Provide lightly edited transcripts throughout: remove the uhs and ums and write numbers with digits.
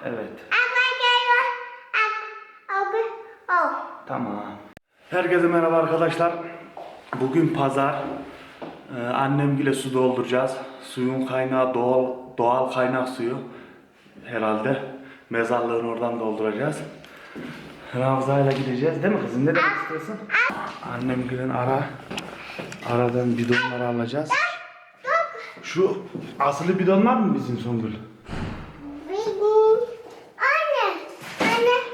Evet. Oh. Tamam. Herkese merhaba arkadaşlar. Bugün pazar. Annemgile su dolduracağız. Suyun kaynağı doğal kaynak suyu. Herhalde. Mezarlığın oradan dolduracağız. Ravza'yla gideceğiz değil mi kızım? Ne demek istiyorsun? Annemgilin aradan bidonları alacağız. Şu asılı bidonlar mı bizim Songül? Anne.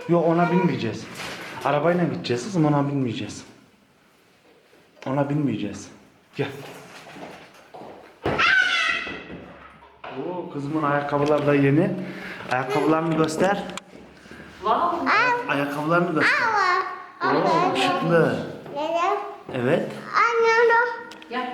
Yok, ona binmeyeceğiz. Arabayla gideceğiz kızım, ona binmeyeceğiz. Ona binmeyeceğiz. Gel. Oo, kızımın ayakkabıları da yeni. Ayakkabılarını göster. Wow. Ayakkabılarını göster. Oo, ışıklı. Evet. Yap.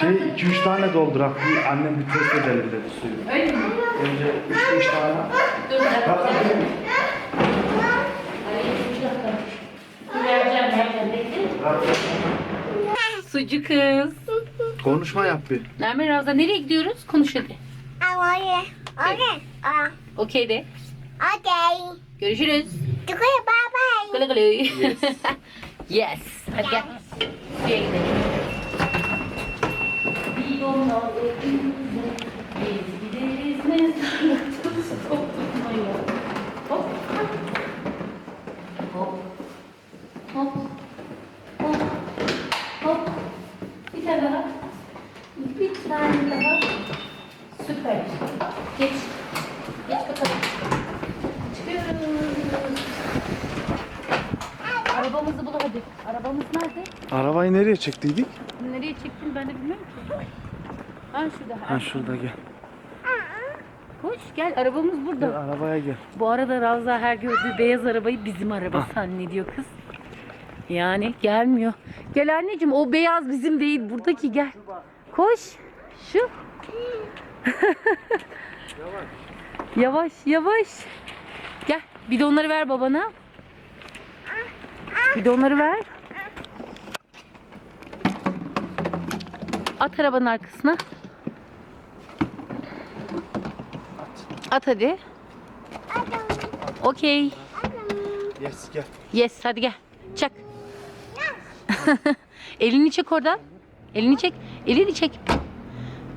Şey 2-3 tane doldurak. Annem bir test edelim dedi suyu. Öyle mi? Önce 3-5 tane. Dur bir dakika. Bak bakayım. Hayır, bir dakika. Dur, vereceğim, bekle. Sucu kız. Konuşma yap bir. Nermin Ravza nereye gidiyoruz? Konuş hadi. Okey de. Görüşürüz. Güle güle. Yes. Yes. Hadi gel. Suya gidelim. Bidonlar elimizde, biz gideriz mezara, tutmaya. Hop. Hop. Hop. Hop. Hop. Bir tane daha. Bir tane daha. Süper. Geç. Geç bakalım. Çıkıyoruz. Arabamızı bul hadi. Arabamız nerede? Arabayı nereye çektiydik? Nereye çektin ben de bilmiyorum ki. Ha şurada. Ha şurada gel. Koş gel, arabamız burada. Gel arabaya gel. Bu arada Ravza her gördüğü beyaz arabayı bizim araba zannediyor kız. Yani gelmiyor. Gel anneciğim, o beyaz bizim değil, buradaki gel. Koş. Şu. Yavaş yavaş. Gel, bidonları ver babana. Bidonları ver. At arabanın arkasına. At hadi. Okey. Yes gel. Yes, hadi gel. Çak. Elini çek oradan. Elini çek. Elini çek.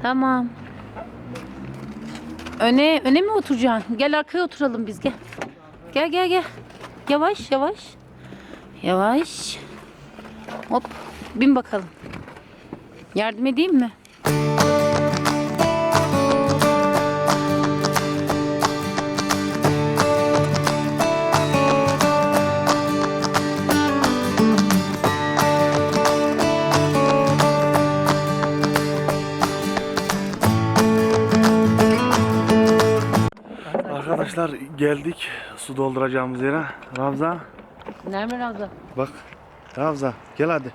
Tamam. Öne mi oturacaksın? Gel arkaya oturalım biz, gel. Gel. Yavaş yavaş. Yavaş. Hop. Bin bakalım. Yardım edeyim mi? Arkadaşlar geldik su dolduracağımız yere. Ravza Nermin Ravza? bak. Ravza gel hadi.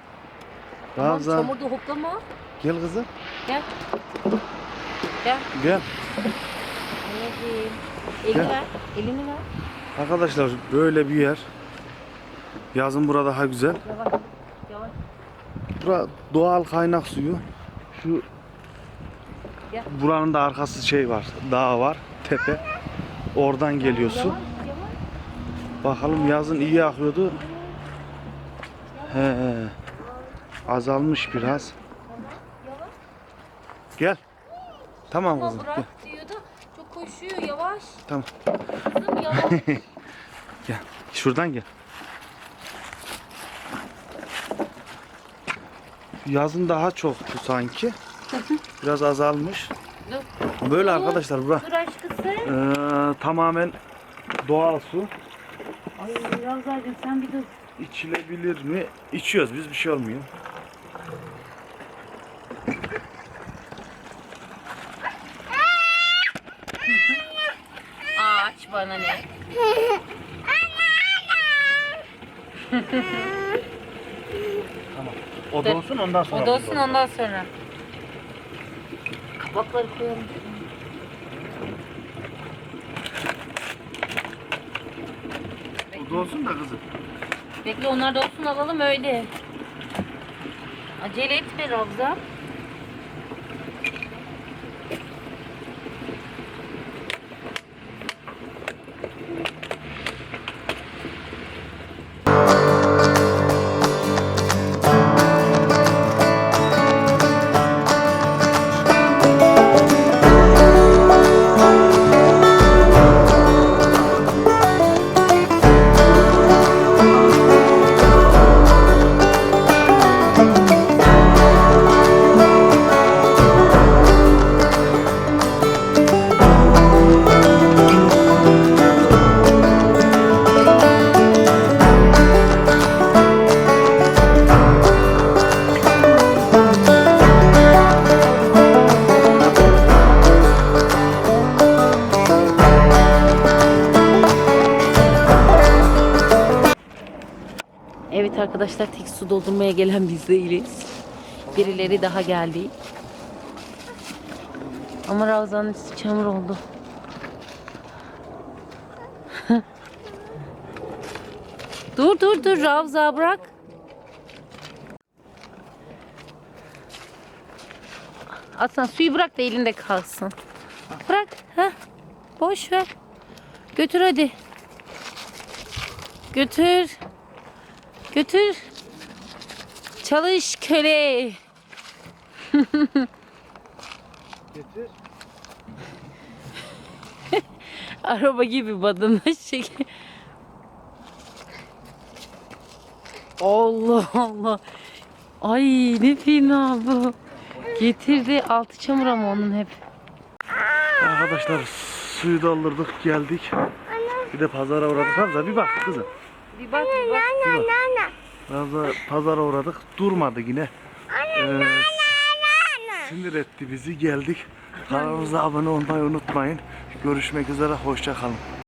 Ravza Tamam, çamurda hoplama. gel kızım. Gel. Gel. Gel. Anneciğim. Elini Gel. ver. Elini ver. Arkadaşlar böyle bir yer. Yazın burada daha güzel. Yavaş. Yavaş. Bura doğal kaynak suyu. Şu Gel. buranın da arkası şey var. Dağ var. Tepe. Oradan geliyor su. Yavaş. Yavaş. Bakalım yazın iyi akıyordu. He. Azalmış biraz. Yavaş. Gel. Tamam Ama kızım. Gel. bırak diyor da çok koşuyor. Yavaş. Tamam. Kızım yavaş. Gel. Şuradan gel. Yazın daha çoktu sanki. Biraz azalmış. Dur. Böyle arkadaşlar bura Dur aşkısı. tamamen doğal su. Ay Ravzacığım sen bir dur. İçilebilir mi? İçiyoruz biz, bir şey olmuyor. Aç bana ne? Tamam. O donsun ondan sonra. O dolsun ondan sonra. Kapakları koyalım. dolsun da kızım. Bekle onlar da olsun alalım öyle. Acele etme Ravza. Evet arkadaşlar tek su doldurmaya gelen biz değiliz. Birileri daha geldi. Ama Ravza'nın üstü çamur oldu. Dur Ravza bırak. Aslan suyu bırak da elinde kalsın. Bırak. Heh. Boş ver. Götür hadi. Götür. Götür. Çalış köle. Getir. Araba gibi badana şeker. Allah Allah. Ay ne fena bu. Getirdi altı çamur ama onun hep. Arkadaşlar suyu doldurduk geldik. Bir de pazara uğradık. Hamza bir bak kızım. Bir bak bir bak. Hamza pazara uğradık. Durmadı yine. Sinir etti bizi geldik. Kanalımıza abone olmayı unutmayın. Görüşmek üzere. Hoşça kalın.